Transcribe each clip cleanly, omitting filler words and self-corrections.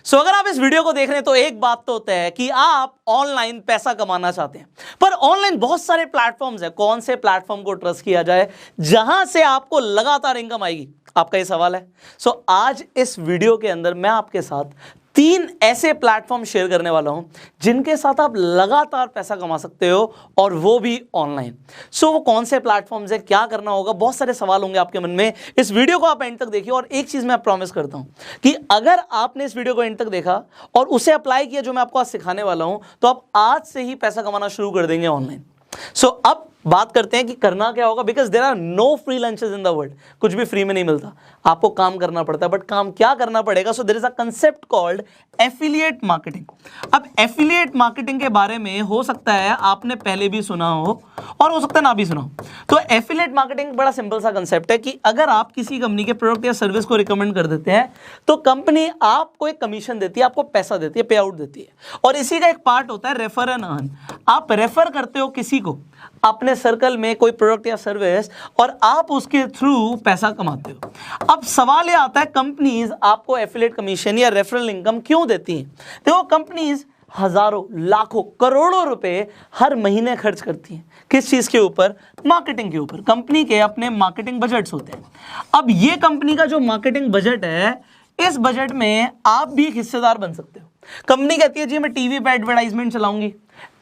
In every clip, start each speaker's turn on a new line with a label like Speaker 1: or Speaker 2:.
Speaker 1: सो अगर आप इस वीडियो को देख रहे हैं तो एक बात तो होता है कि आप ऑनलाइन पैसा कमाना चाहते हैं, पर ऑनलाइन बहुत सारे प्लेटफॉर्म्स हैं। कौन से प्लेटफॉर्म को ट्रस्ट किया जाए जहां से आपको लगातार इनकम आएगी, आपका ये सवाल है। सो आज इस वीडियो के अंदर मैं आपके साथ 3 ऐसे प्लेटफॉर्म शेयर करने वाला हूं जिनके साथ आप लगातार पैसा कमा सकते हो, और वो भी ऑनलाइन। सो वो कौन से प्लेटफॉर्म्स है, क्या करना होगा, बहुत सारे सवाल होंगे आपके मन में। इस वीडियो को आप एंड तक देखिए, और एक चीज मैं प्रॉमिस करता हूं कि अगर आपने इस वीडियो को एंड तक देखा और उसे अप्लाई किया जो मैं आपको आज सिखाने वाला हूं, तो आप आज से ही पैसा कमाना शुरू कर देंगे ऑनलाइन। सो अब बात करते हैं कि करना क्या होगा, because there are no free lunches in the world. कुछ भी फ्री में नहीं मिलता, आपको काम करना पड़ता है। बट काम क्या करना पड़ेगा? So there is a concept called affiliate marketing. अब एफिलिएट मार्केटिंग के बारे में हो सकता है आपने पहले भी सुना हो और हो सकता है ना भी सुना हो। तो एफिलिएट मार्केटिंग बड़ा सिंपल सा कंसेप्ट है कि अगर आप किसी कंपनी के प्रोडक्ट या सर्विस को रिकमेंड कर देते हैं तो कंपनी आपको एक कमीशन देती है, आपको पैसा देती है, पे आउट देती है। और इसी का एक पार्ट होता है रेफर एंड अर्न। आप रेफर करते हो किसी को अपने सर्कल में कोई प्रोडक्ट या सर्विस, और आप उसके थ्रू पैसा कमाते हो। अब सवाल ये आता है, कंपनीज आपको एफिलिएट कमीशन या रेफरल इनकम क्यों देती हैं? देखो, कंपनीज हजारों, लाखों, करोड़ों रुपए हर महीने खर्च करती हैं। किस चीज के ऊपर? मार्केटिंग के ऊपर। कंपनी के अपने मार्केटिंग बजट्स होते हैं। अब ये कंपनी का जो मार्केटिंग बजट है, इस बजट में आप भी एक हिस्सेदार बन सकते हो। कंपनी कहती है जी मैं टीवी पे एडवर्टाइजमेंट चलाऊंगी,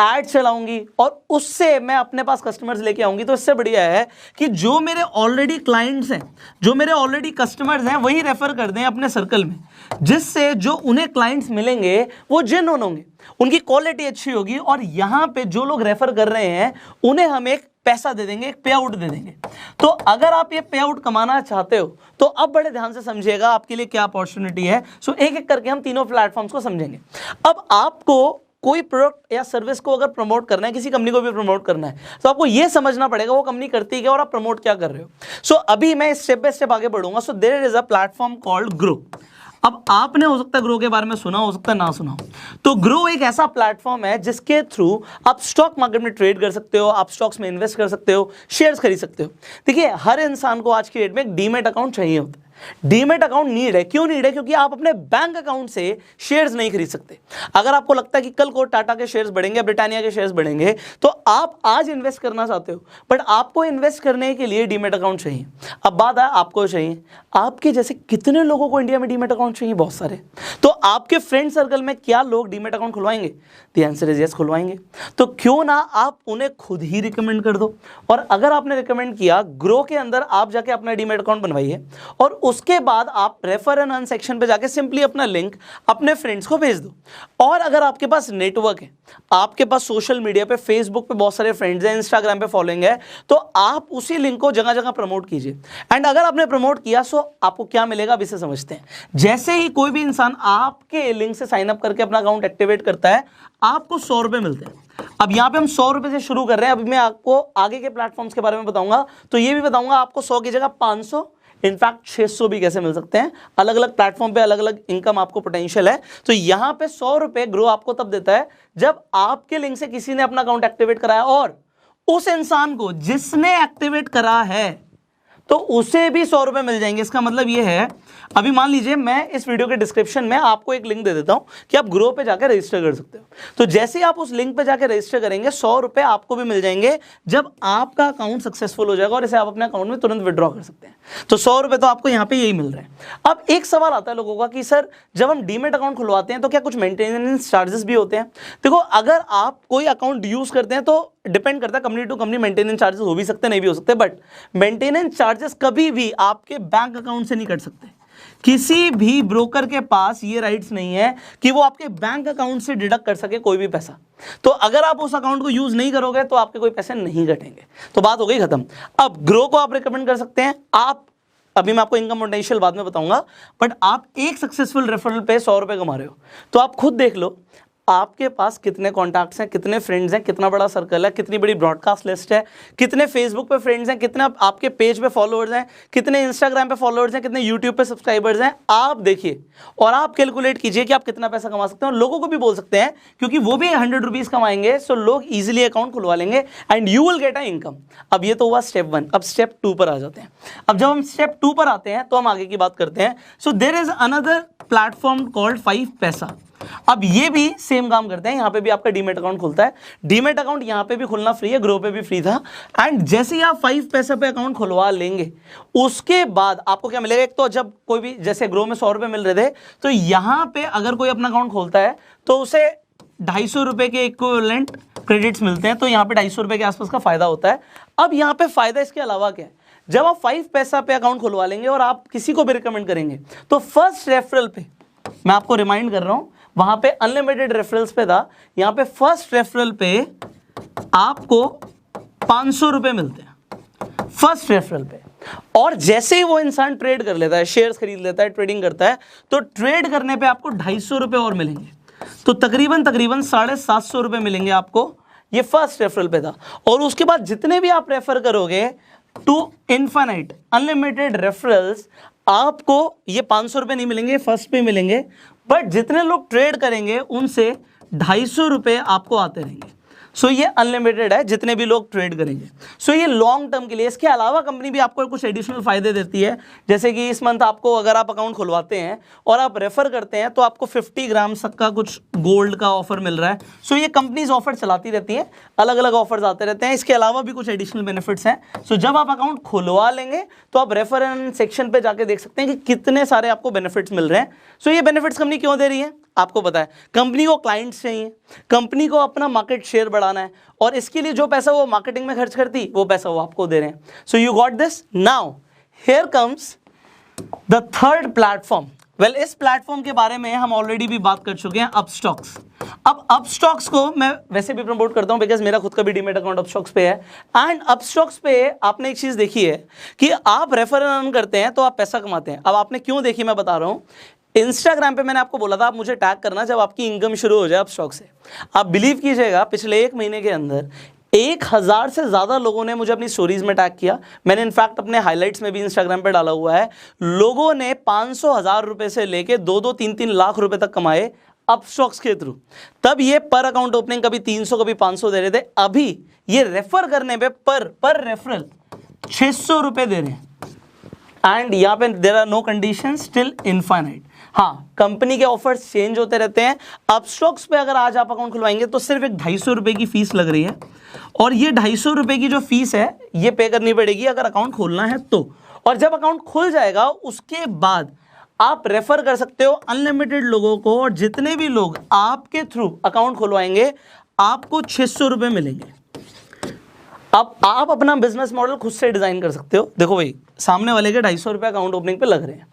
Speaker 1: एड चलाऊंगी, और उससे मैं अपने पास कस्टमर्स लेके आऊंगी। तो इससे बढ़िया है कि जो मेरे ऑलरेडी क्लाइंट्स हैं, जो मेरे ऑलरेडी कस्टमर्स हैं, वही रेफर कर दें अपने सर्कल में, जिससे जो उन्हें क्लाइंट्स मिलेंगे वो जेन्युइन होंगे, उनकी क्वालिटी अच्छी होगी, और यहाँ पे जो लोग रेफर कर रहे हैं उन्हें हम एक पैसा दे देंगे, एक पे आउट दे देंगे। तो अगर आप ये पे आउट कमाना चाहते हो तो अब बड़े ध्यान से समझिएगा आपके लिए क्या अपॉर्चुनिटी है। सो एक एक करके हम तीनों प्लेटफॉर्म्स को समझेंगे। अब आपको कोई प्रोडक्ट या सर्विस को अगर प्रमोट करना है, किसी कंपनी को भी प्रमोट करना है, तो आपको यह समझना पड़ेगा वो कंपनी करती है और आप प्रमोट क्या कर रहे हो। सो अभी मैं स्टेप बाय स्टेप आगे बढ़ूंगा। So there is a platform called Groww. अब आपने हो सकता है ग्रो के बारे में सुना, हो सकता है ना सुना हो। तो ग्रो एक ऐसा प्लेटफॉर्म है जिसके थ्रू आप स्टॉक मार्केट में ट्रेड कर सकते हो, आप स्टॉक्स में इन्वेस्ट कर सकते हो, शेयर्स खरीद सकते हो। देखिए, हर इंसान को आज की डेट में एक डीमैट अकाउंट चाहिए होता है। डीमैट अकाउंट नीड है। क्यों नीड है? क्योंकि आप अपने बैंक अकाउंट से शेयर्स नहीं खरीद सकते। अगर आपको लगता है कि कल को टाटा के शेयर्स बढ़ेंगे, ब्रिटानिया के शेयर्स बढ़ेंगे, तो आप आज इन्वेस्ट करना चाहते हो, बट आपको इन्वेस्ट करने के लिए डीमैट अकाउंट चाहिए। अब बात है आपको चाहिए, आपके जैसे कितने लोगों को इंडिया में डीमैट अकाउंट चाहिए? बहुत सारे। तो आपके फ्रेंड सर्कल में क्या लोग डीमैट अकाउंट खुलवाएंगे? द आंसर इज यस, खुलवाएंगे। तो क्यों ना आप उन्हें खुद ही रिकमेंड कर दो, और अगर आपने रिकमेंड किया, ग्रो के अंदर आप जाके अपना डीमैट अकाउंट बनवाइए, और उसके बाद आप रेफर एंड अर्न सेक्शन पे जाके सिंपली अपना लिंक अपने फ्रेंड्स को भेज दो। और अगर आपके पास नेटवर्क है, आपके पास सोशल मीडिया पे, फेसबुक पे बहुत सारे फ्रेंड्स हैं, इंस्टाग्राम पे फॉलोइंग है, तो आप उसी लिंक को जगह जगह प्रमोट कीजिए। एंड अगर आपने प्रमोट किया, सो आपको क्या मिलेगा अब इसे समझते हैं। जैसे ही कोई भी इंसान आपके लिंक से साइन अप करके अपना अकाउंट एक्टिवेट करता है, आपको 100 रुपए मिलते हैं। अब यहाँ पे हम 100 रुपए से शुरू कर रहे हैं। अभी मैं आपको आगे के प्लेटफॉर्म्स के बारे में बताऊंगा, तो ये भी बताऊंगा आपको 100 की जगह 500, इनफैक्ट 600 भी कैसे मिल सकते हैं। अलग अलग प्लेटफॉर्म पे अलग अलग इनकम आपको पोटेंशियल है। तो यहाँ पे 100 रुपए ग्रो आपको तब देता है जब आपके लिंक से किसी ने अपना अकाउंट एक्टिवेट कराया, और उस इंसान को जिसने एक्टिवेट करा है तो उसे भी 100 रुपए मिल जाएंगे। इसका मतलब ये है, अभी मान लीजिए मैं इस वीडियो के डिस्क्रिप्शन में आपको एक लिंक दे देता हूं कि आप ग्रो पे जाकर रजिस्टर कर सकते हो। तो जैसे ही आप उस लिंक पे जाकर रजिस्टर करेंगे, 100 रुपए आपको भी मिल जाएंगे जब आपका अकाउंट सक्सेसफुल हो जाएगा, और इसे आप अपने अकाउंट में तुरंत विड्रॉ कर सकते हैं। तो 100 रुपए तो आपको यहाँ पे यही मिल रहा है। अब एक सवाल आता है लोगों का कि सर, जब हम डीमैट अकाउंट खुलवाते हैं तो क्या कुछ मेंटेनेंस चार्जेस भी होते हैं? देखो, अगर आप कोई अकाउंट यूज करते हैं तो डिपेंड करता है, company to company maintenance charges हो भी सकते हैं, नहीं भी हो सकते, बट मेंटेनेंस चार्जेस कभी भी आपके बैंक अकाउंट से नहीं कट सकते। किसी भी ब्रोकर के पास ये राइट्स नहीं है कि वो आपके बैंक अकाउंट से डिडक्ट कर सके कोई भी पैसा। तो अगर आप उस अकाउंट को यूज नहीं करोगे तो आपके कोई पैसे नहीं कटेंगे। तो बात हो गई खत्म। अब ग्रो को आप रिकमेंड कर सकते हैं। आप, अभी मैं आपको इनकम पोटेंशियल बाद में बताऊंगा, बट आप एक सक्सेसफुल रेफरल पे 100 रुपए कमा रहे हो। तो आप खुद देख लो आपके पास कितने कॉन्टैक्ट्स हैं, कितने फ्रेंड्स हैं, कितना बड़ा सर्कल है, कितनी बड़ी ब्रॉडकास्ट लिस्ट है, कितने फेसबुक पे फ्रेंड्स हैं, कितने आपके पेज पे फॉलोअर्स हैं, कितने इंस्टाग्राम पे फॉलोअर्स हैं, कितने यूट्यूब पे सब्सक्राइबर्स हैं। आप देखिए और आप कैलकुलेट कीजिए कि आप कितना पैसा कमा सकते हैं। और लोगों को भी बोल सकते हैं, क्योंकि वो भी 100 रुपीज़ कमाएंगे, सो लोग ईजिली अकाउंट खुलवा लेंगे and you will get a income. अब ये तो हुआ स्टेप 1। अब स्टेप 2 पर आ जाते हैं। अब जब हम स्टेप 2 पर आते हैं तो हम आगे की बात करते हैं। So there is another platform called 5 paisa. अब ये भी सेम काम करते हैं, यहाँ पे भी आपका डीमेट अकाउंट खुलता है। डीमेट अकाउंट यहाँ पे भी खुलना फ्री है, ग्रो पे भी फ्री था। एंड जैसे ही आप 5 पैसा पे अकाउंट खुलवा लेंगे उसके बाद आपको क्या मिलेगा, एक तो जब कोई भी जैसे ग्रो में 100 रुपए मिल रहे थे, तो यहाँ पे अगर कोई अपना अकाउंट खोलता है तो उसे 250 रुपए के इक्विवेलेंट क्रेडिट्स मिलते हैं, तो यहाँ पे 250 रुपए के आसपास का फायदा होता है। अब यहाँ पे फायदा इसके अलावा क्या है, जब आप 5 पैसा पे अकाउंट खुलवा लेंगे और आप किसी को भी रिकमेंड करेंगे तो फर्स्ट रेफरल पे, मैं आपको रिमाइंड कर रहा हूं, वहां पे अनलिमिटेड रेफरल्स पे था, यहां पे फर्स्ट रेफरल पे आपको 500 रुपए मिलते हैं फर्स्ट रेफरल पे। और जैसे ही वो इंसान ट्रेड कर लेता है, शेयर्स खरीद लेता है, ट्रेडिंग करता है, तो ट्रेड करने पे आपको 250 रुपए और मिलेंगे, तो तकरीबन 750 रुपए मिलेंगे आपको। ये फर्स्ट रेफरल पे था। और उसके बाद जितने भी आप रेफर करोगे टू इनफाइनाइट अनलिमिटेड रेफरल्स, आपको ये 500 रुपए नहीं मिलेंगे, फर्स्ट पे मिलेंगे, बट जितने लोग ट्रेड करेंगे उनसे 250 रुपए आपको आते रहेंगे। सो ये अनलिमिटेड है जितने भी लोग ट्रेड करेंगे। सो ये लॉन्ग टर्म के लिए। इसके अलावा कंपनी भी आपको कुछ एडिशनल फायदे देती है, जैसे कि इस मंथ आपको अगर आप अकाउंट खुलवाते हैं और आप रेफर करते हैं तो आपको 50 ग्राम तक का कुछ गोल्ड का ऑफर मिल रहा है। सो ये कंपनीज ऑफर चलाती रहती हैं, अलग अलग ऑफर्स आते रहते हैं। इसके अलावा भी कुछ एडिशनल बेनिफिट्स हैं। सो जब आप अकाउंट खुलवा लेंगे तो आप रेफर सेक्शन पे जाके देख सकते हैं कि कितने सारे आपको बेनिफिट्स मिल रहे हैं। सो ये बेनिफिट्स कंपनी क्यों दे रही है, आपको पता है, कंपनी को क्लाइंट्स चाहिए, कंपनी को अपना मार्केट शेयर बढ़ाना है, और इसके लिए जो पैसा वो मार्केटिंग में खर्च करती वो पैसा वो आपको दे रहे हैं। So you got this. Now here comes the third platform. Well, इस प्लेटफॉर्म के बारे में हम ऑलरेडी भी बात कर चुके हैं, अपस्टॉक्स। अब अपस्टॉक्स को मैं वैसे भी प्रमोट करता हूं बिकॉज मेरा खुद का भी डीमेट अकाउंट अपस्टॉक्स पे है। एंड अपस्टॉक्स पे आपने एक चीज देखी है कि आप रेफर अर्न करते हैं तो आप पैसा कमाते हैं। अब आपने क्यों देखी मैं बता रहा हूं। इंस्टाग्राम पे मैंने आपको बोला था आप मुझे टैग करना जब आपकी इनकम शुरू हो जाए अपस्टॉक से। आप बिलीव कीजिएगा, पिछले 1 महीने के अंदर 1000 से ज़्यादा लोगों ने मुझे अपनी स्टोरीज में टैग किया। मैंने इनफैक्ट अपने हाइलाइट्स में भी इंस्टाग्राम पे डाला हुआ है। लोगों ने 500,000 रुपए से लेके 2-2, 3-3 लाख रुपए तक कमाए अपस्टॉक्स के थ्रू। तब ये पर अकाउंट ओपनिंग कभी 300 कभी 500 दे रहे थे, अभी ये रेफर करने पे पर रेफरल 600 रुपए दे रहे हैं। एंड यहाँ पे there are no conditions till infinite. हाँ, कंपनी के ऑफर्स चेंज होते रहते हैं। अपस्टॉक्स पे अगर आज आप अकाउंट खुलवाएंगे तो सिर्फ एक 250 रुपए की फीस लग रही है, और ये 250 रुपए की जो फीस है ये पे करनी पड़ेगी अगर अकाउंट खोलना है तो। और जब अकाउंट खुल जाएगा उसके बाद आप रेफर कर सकते हो अनलिमिटेड लोगों को, और जितने भी लोग आपके थ्रू अकाउंट खुलवाएंगे आपको 600 रुपए मिलेंगे। अब आप अपना बिजनेस मॉडल खुद से डिजाइन कर सकते हो। देखो भाई, सामने वाले के 250 रुपए अकाउंट ओपनिंग पे लग रहे हैं,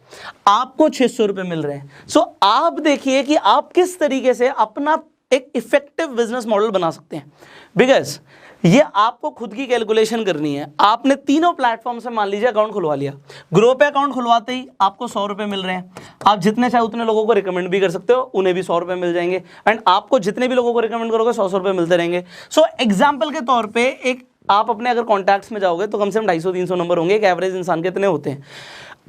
Speaker 1: आपको 600 रुपए मिल रहे हैं। सो आप देखिए कि आप किस तरीके से अपना एक इफेक्टिव बिजनेस मॉडल बना सकते हैं। बिकॉज ये आपको खुद की कैलकुलेशन करनी है। आपने तीनों प्लेटफॉर्म से मान लीजिए अकाउंट खुलवा लिया। ग्रो पे अकाउंट खुलवाते ही आपको 100 रुपए मिल रहे हैं। आप जितने चाहे उतने लोगों को रिकमेंड भी कर सकते हो, उन्हें भी 100 रुपए मिल जाएंगे। एंड आपको जितने भी लोगों को रिकमेंड करोगे 100 रुपए मिलते रहेंगे। सो एग्जाम्पल के तौर पर एक आप अपने अगर कॉन्टैक्ट्स में जाओगे तो कम से कम 250-300 नंबर होंगे। एक एवरेज इंसान के इतने होते हैं।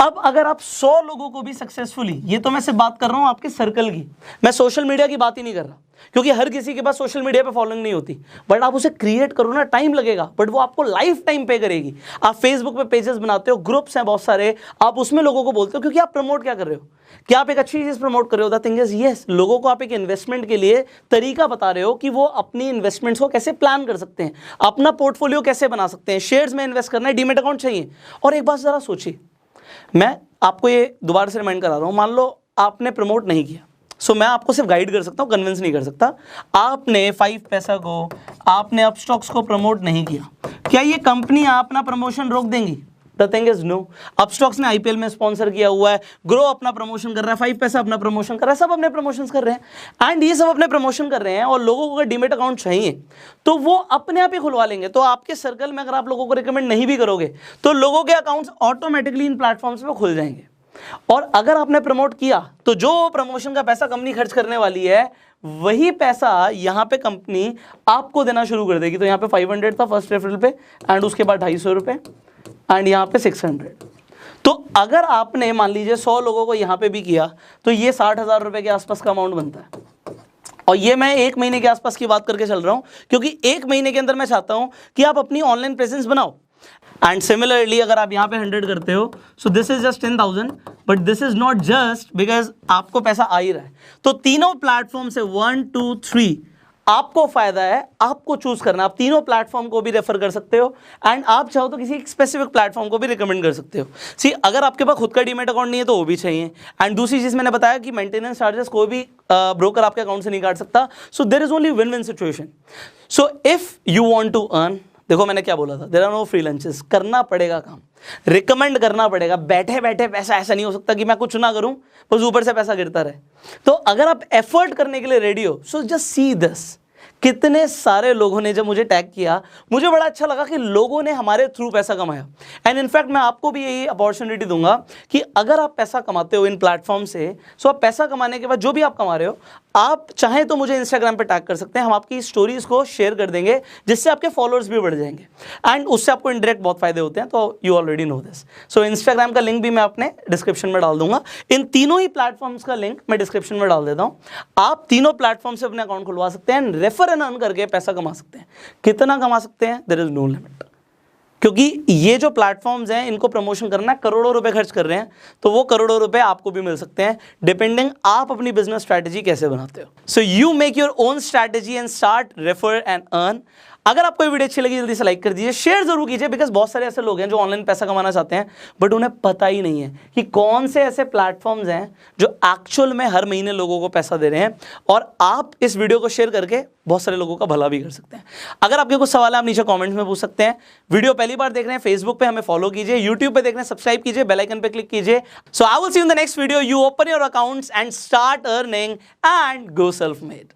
Speaker 1: अब अगर आप 100 लोगों को भी सक्सेसफुली, ये तो मैं सिर्फ बात कर रहा हूं आपके सर्कल की, मैं सोशल मीडिया की बात ही नहीं कर रहा, क्योंकि हर किसी के पास सोशल मीडिया पे फॉलोइंग नहीं होती। बट आप उसे क्रिएट करो ना, टाइम लगेगा बट वो आपको लाइफ टाइम पे करेगी। आप फेसबुक पे पेजेस बनाते हो, ग्रुप्स हैं बहुत सारे, आप उसमें लोगों को बोलते हो, क्योंकि आप प्रमोट क्या कर रहे हो, क्या आप एक अच्छी चीज प्रमोट कर रहे हो। द थिंग इज यस, लोगों को आप एक इन्वेस्टमेंट के लिए तरीका बता रहे हो कि वो अपनी इन्वेस्टमेंट्स को कैसे प्लान कर सकते हैं, अपना पोर्टफोलियो कैसे बना सकते हैं। शेयर्स में इन्वेस्ट करना है, डीमेट अकाउंट चाहिए। और एक बात जरा सोचिए, मैं आपको ये दोबारा से रिमाइंड करा रहा हूं, मान लो आपने प्रमोट नहीं किया, सो मैं आपको सिर्फ गाइड कर सकता हूं, कन्विंस नहीं कर सकता। आपने 5 पैसा को, आपने अपस्टॉक्स को प्रमोट नहीं किया, क्या ये कंपनी अपना प्रमोशन रोक देंगी? The thing is no. Upstox ने आईपीएल में स्पॉन्सर किया हुआ है, ग्रो अपना प्रमोशन कर रहा है, 5 पैसा अपना प्रमोशन कर रहा है, सब अपने प्रमोशंस कर रहे हैं। एंड ये सब अपने प्रमोशन कर रहे हैं, और लोगों को अगर डीमेट अकाउंट चाहिए तो वो अपने आप ही खुलवा लेंगे। तो आपके सर्कल में अगर आप लोगों को रिकमेंड नहीं भी करोगे तो लोगों के अकाउंट्स ऑटोमेटिकली इन प्लेटफॉर्म्स पे खुल जाएंगे। और अगर आपने प्रमोट किया तो जो प्रमोशन का पैसा कंपनी खर्च करने वाली है, वही पैसा यहाँ पे कंपनी आपको देना शुरू कर देगी। तो यहाँ पे 500 था फर्स्ट रेफरल पे, एंड उसके बाद 250 रुपए, एंड यहाँ पे 600। तो अगर आपने मान लीजिए 100 लोगों को यहाँ पे भी किया तो ये 60,000 रुपए के आसपास का अमाउंट बनता है। और ये मैं 1 महीने के आसपास की बात करके चल रहा हूँ, क्योंकि 1 महीने के अंदर मैं चाहता हूँ कि आप अपनी ऑनलाइन प्रेजेंस बनाओ। एंड सिमिलरली अगर आप यहाँ पे 100 करते हो, so this is just 10,000, but this is not just because आपको पैसा आ ही रहा है। तो तीनों प्लेटफॉर्म से 1 2 3 आपको फायदा है, आपको चूज करना। आप तीनों प्लेटफॉर्म को भी रेफर कर सकते हो एंड आप चाहो तो किसी एक स्पेसिफिक प्लेटफॉर्म को भी रिकमेंड कर सकते हो। सी अगर आपके पास खुद का डीमैट अकाउंट नहीं है तो वो भी चाहिए। एंड दूसरी चीज मैंने बताया कि मेंटेनेंस चार्जेस कोई भी ब्रोकर आपके अकाउंट से नहीं काट सकता। So there is only win win situation. So if you want to earn, देखो मैंने क्या बोला था, there are no free lunches, करना पड़ेगा काम, रिकमेंड करना पड़ेगा। बैठे बैठे पैसा ऐसा नहीं हो सकता कि मैं कुछ ना करूं बस ऊपर से पैसा गिरता रहे। तो अगर आप एफर्ट करने के लिए रेडी हो, सो जस्ट सी दिस। कितने सारे लोगों ने जब मुझे टैग किया, मुझे बड़ा अच्छा लगा कि लोगों ने हमारे थ्रू पैसा कमाया। एंड इनफैक्ट मैं आपको भी यही अपॉर्चुनिटी दूंगा कि अगर आप पैसा कमाते हो इन प्लेटफॉर्म से, सो आप पैसा कमाने के बाद जो भी आप कमा रहे हो, आप चाहें तो मुझे इंस्टाग्राम पे टैग कर सकते हैं, हम आपकी स्टोरीज को शेयर कर देंगे जिससे आपके फॉलोअर्स भी बढ़ जाएंगे एंड उससे आपको इनडायरेक्ट बहुत फायदे होते हैं। तो you already know this. So Instagram का लिंक भी मैं अपने डिस्क्रिप्शन में डाल दूंगा। इन तीनों ही प्लेटफॉर्म्स का लिंक मैं डिस्क्रिप्शन में डाल देता हूँ। आप तीनों प्लेटफॉर्म से अपने अकाउंट खुलवा सकते हैं, रेफर एंड अर्न करके पैसा कमा सकते हैं। कितना कमा सकते हैं, देयर इज नो लिमिट, क्योंकि ये जो प्लेटफॉर्म्स हैं इनको प्रमोशन करना है, करोड़ों रुपए खर्च कर रहे हैं, तो वो करोड़ों रुपए आपको भी मिल सकते हैं डिपेंडिंग आप अपनी बिजनेस स्ट्रैटेजी कैसे बनाते हो। So you make your own strategy and start refer and earn. अगर आपको ये वीडियो अच्छी लगी जल्दी से लाइक कर दीजिए, शेयर जरूर कीजिए, बिकॉज बहुत सारे ऐसे लोग हैं जो ऑनलाइन पैसा कमाना चाहते हैं बट उन्हें पता ही नहीं है कि कौन से ऐसे प्लेटफॉर्म्स हैं जो एक्चुअल में हर महीने लोगों को पैसा दे रहे हैं। और आप इस वीडियो को शेयर करके बहुत सारे लोगों का भला भी कर सकते हैं। अगर आपके कुछ सवाल है आप नीचे कमेंट्स में पूछ सकते हैं। वीडियो पहली बार देख रहे हैं फेसबुक पे हमें फॉलो कीजिए, यूट्यूब पे देख रहे हैं सब्सक्राइब कीजिए, बेल आइकन पे क्लिक कीजिए। So I will see you in the next video. You open your accounts and start earning and go self made.